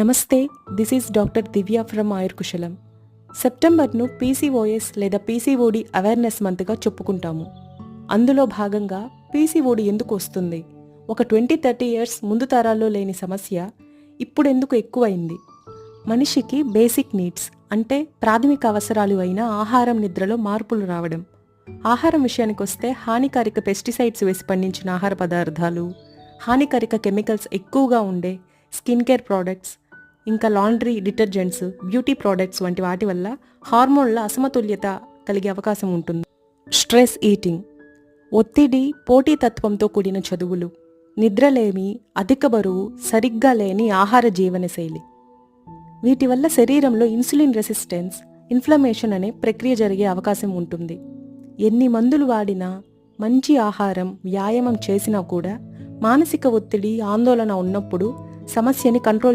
నమస్తే, this is doctor Divya from Ayurkushalam. సెప్టెంబర్ను PCOS లేదా పీసీఓడి అవేర్నెస్ మంత్గా చెప్పుకుంటాము. అందులో భాగంగా పీసీఓడి ఎందుకు వస్తుంది, ఒక 20-30 ఇయర్స్ ముందు తరాల్లో లేని సమస్య ఇప్పుడెందుకు ఎక్కువైంది? మనిషికి బేసిక్ నీడ్స్ అంటే ప్రాథమిక అవసరాలు అయిన ఆహారం, నిద్రలో మార్పులు రావడం. ఆహారం విషయానికి వస్తే హానికారక పెస్టిసైడ్స్ వేసి పండించిన ఆహార పదార్థాలు, హానికారక కెమికల్స్ ఎక్కువగా ఉండే స్కిన్ కేర్ ప్రోడక్ట్స్, ఇంకా లాండ్రీ డిటర్జెంట్స్, బ్యూటీ ప్రోడక్ట్స్ వంటి వాటి వల్ల హార్మోన్ల అసమతుల్యత కలిగే అవకాశం ఉంటుంది. స్ట్రెస్ ఈటింగ్, ఒత్తిడి, పోటీతత్వంతో కూడిన చదువులు, నిద్రలేమి, అధిక బరువు, సరిగ్గా లేని ఆహార జీవనశైలి, వీటి వల్ల శరీరంలో ఇన్సులిన్ రెసిస్టెన్స్, ఇన్ఫ్లమేషన్ అనే ప్రక్రియ జరిగే అవకాశం ఉంటుంది. ఎన్ని మందులు వాడినా, మంచి ఆహారం, వ్యాయామం చేసినా కూడా మానసిక ఒత్తిడి, ఆందోళన ఉన్నప్పుడు సమస్యని కంట్రోల్